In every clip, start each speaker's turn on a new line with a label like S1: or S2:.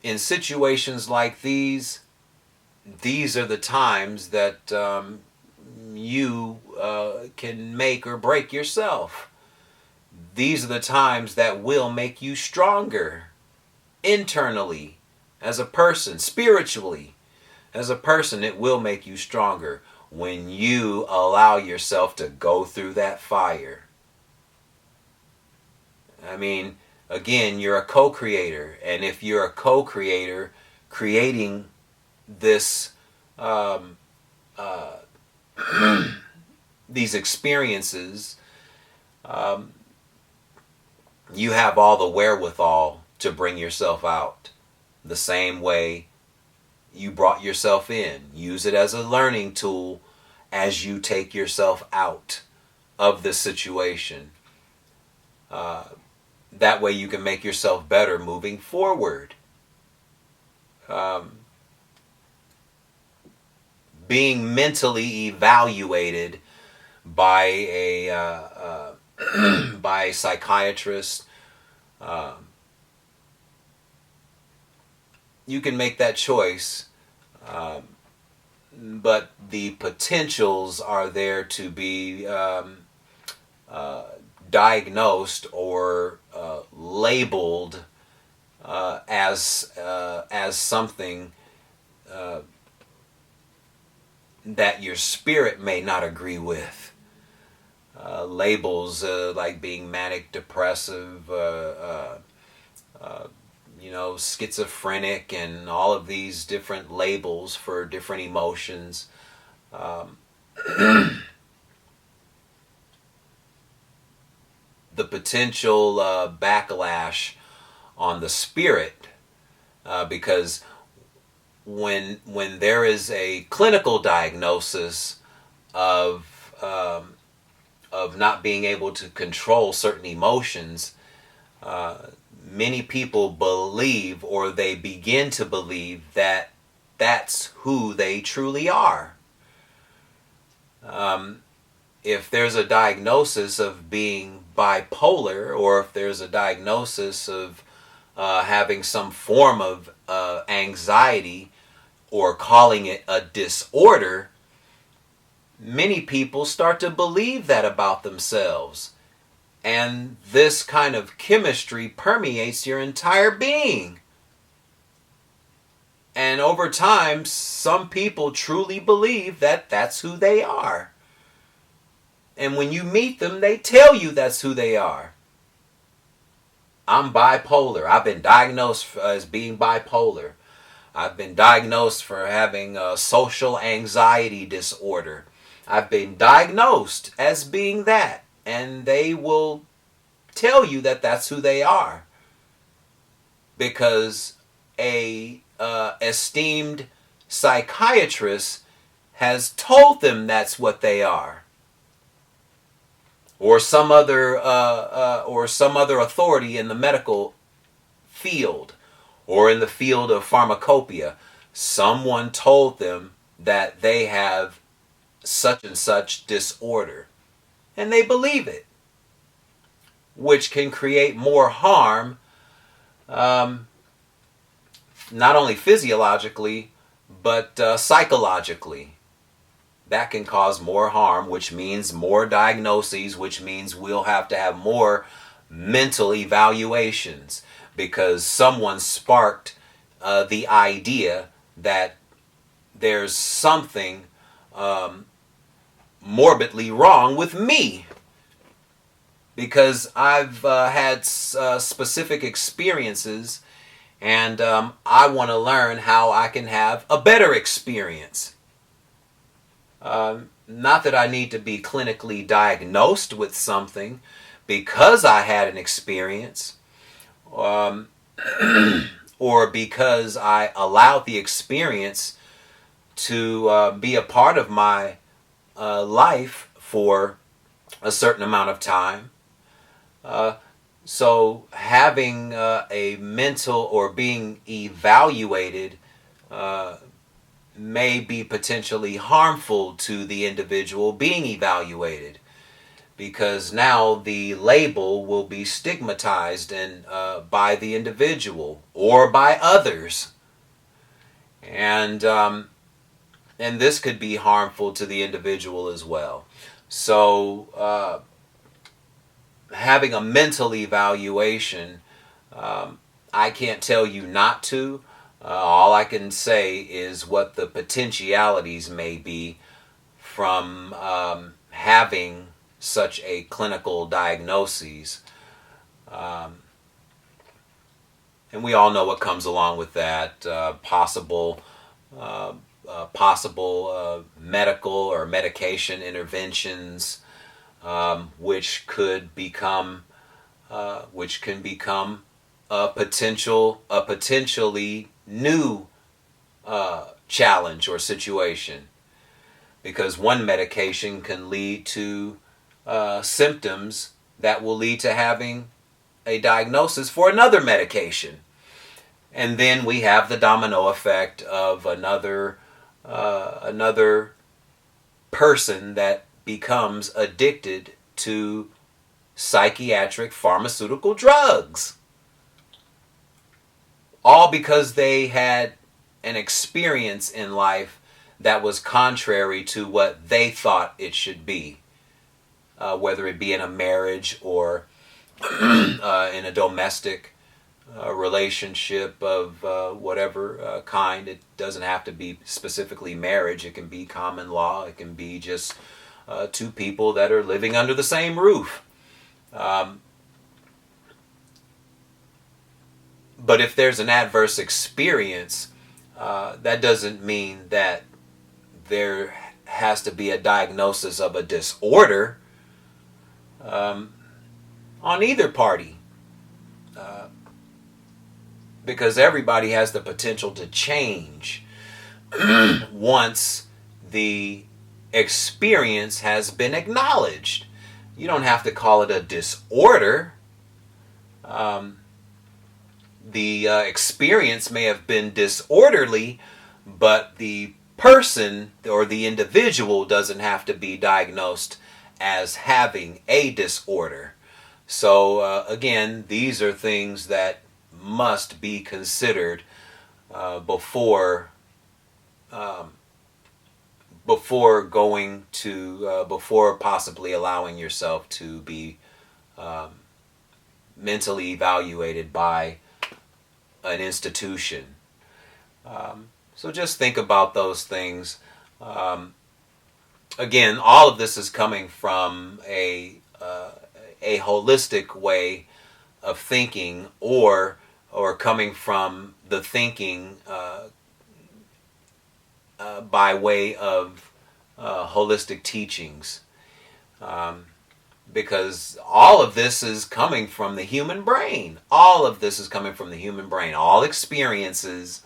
S1: in situations like these are the times that you can make or break yourself. These are the times that will make you stronger internally as a person, spiritually as a person. It will make you stronger when you allow yourself to go through that fire. I mean, again, you're a co-creator, and if you're a co-creator creating this these experiences, you have all the wherewithal to bring yourself out the same way you brought yourself in. Use it as a learning tool as you take yourself out of this situation. That way you can make yourself better moving forward. Being mentally evaluated by a by a psychiatrist, you can make that choice, but the potentials are there to be diagnosed or labeled as something that your spirit may not agree with. Labels like being manic depressive, schizophrenic, and all of these different labels for different emotions. The potential backlash on the spirit, because when there is a clinical diagnosis of not being able to control certain emotions, many people believe, or they begin to believe, that that's who they truly are. If there's a diagnosis of being bipolar, or if there's a diagnosis of having some form of anxiety, or calling it a disorder, many people start to believe that about themselves. And this kind of chemistry permeates your entire being. And over time, some people truly believe that that's who they are. And when you meet them, they tell you that's who they are. I'm bipolar. I've been diagnosed as being bipolar. I've been diagnosed for having a social anxiety disorder. I've been diagnosed as being that. And they will tell you that that's who they are. Because a esteemed psychiatrist has told them that's what they are. Or some other authority in the medical field, or in the field of pharmacopoeia. Someone told them that they have such and such disorder. And they believe it. Which can create more harm, not only physiologically, but psychologically. That can cause more harm, which means more diagnoses, which means we'll have to have more mental evaluations, because someone sparked the idea that there's something morbidly wrong with me, because I've had specific experiences, and I want to learn how I can have a better experience. Not that I need to be clinically diagnosed with something because I had an experience, or because I allowed the experience to be a part of my life for a certain amount of time. So having a mental, or being evaluated, may be potentially harmful to the individual being evaluated, because now the label will be stigmatized by the individual or by others, and this could be harmful to the individual as well. So having a mental evaluation, I can't tell you not to. All I can say is what the potentialities may be from having such a clinical diagnosis. And we all know what comes along with that. Possible medical or medication interventions, which can become a potentially new challenge or situation, because one medication can lead to symptoms that will lead to having a diagnosis for another medication. And then we have the domino effect of another person that becomes addicted to psychiatric pharmaceutical drugs. All because they had an experience in life that was contrary to what they thought it should be, whether it be in a marriage or in a domestic relationship of whatever kind. It doesn't have to be specifically marriage. It can be common law. It can be just two people that are living under the same roof. But if there's an adverse experience, that doesn't mean that there has to be a diagnosis of a disorder on either party. Because everybody has the potential to change once the experience has been acknowledged. You don't have to call it a disorder. The experience may have been disorderly, but the person or the individual doesn't have to be diagnosed as having a disorder. So again, these are things that must be considered before possibly allowing yourself to be mentally evaluated by an institution. So just think about those things. Again, all of this is coming from a holistic way of thinking, or coming from the thinking by way of holistic teachings. Because all of this is coming from the human brain. All of this is coming from the human brain. All experiences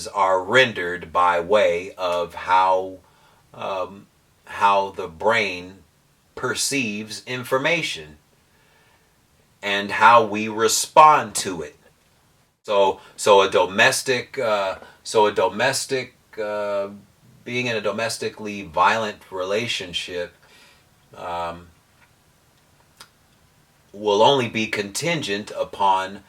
S1: are rendered by way of how the brain perceives information and how we respond to it. So a domestic being in a domestically violent relationship will only be contingent upon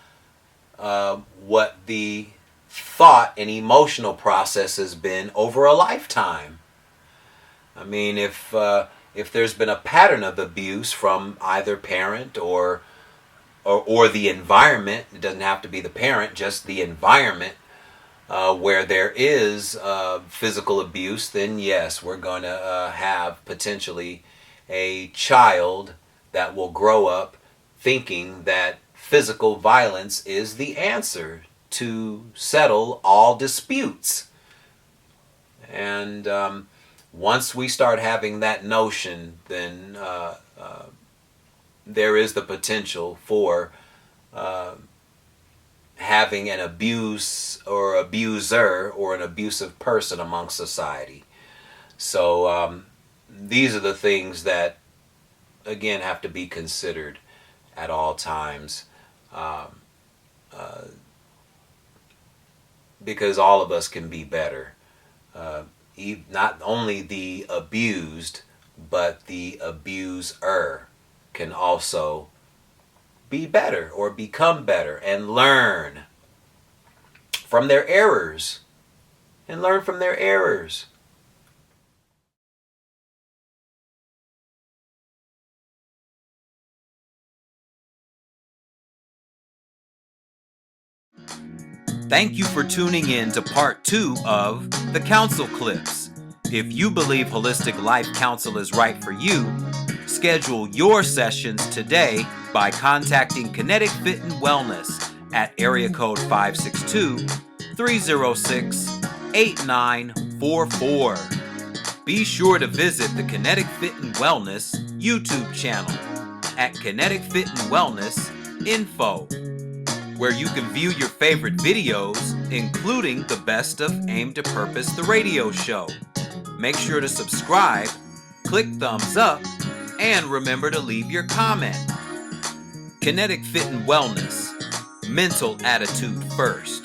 S1: what the thought and emotional process has been over a lifetime. I mean, if there's been a pattern of abuse from either parent or the environment, it doesn't have to be the parent, just the environment, where there is physical abuse, then yes, we're going to have potentially a child that will grow up thinking that physical violence is the answer to settle all disputes. And once we start having that notion, then there is the potential for having an abuse or abuser or an abusive person amongst society. So these are the things that, again, have to be considered at all times, because all of us can be better. Not only the abused, but the abuser can also be better or become better and learn from their errors. And learn from their errors. Thank you for tuning in to part 2 of the Counsel Clips. If you believe Holistic Life Counsel is right for you, schedule your sessions today by contacting Kennetic-Fit and Wellness at area code 562-306-8944. Be sure to visit the Kennetic-Fit and Wellness YouTube channel at Kennetic-Fit and Wellness Info, where you can view your favorite videos, including the best of Aim to Purpose, the radio show. Make sure to subscribe, click thumbs up, and remember to leave your comment. Kennetic-Fit and Wellness. Mental attitude first.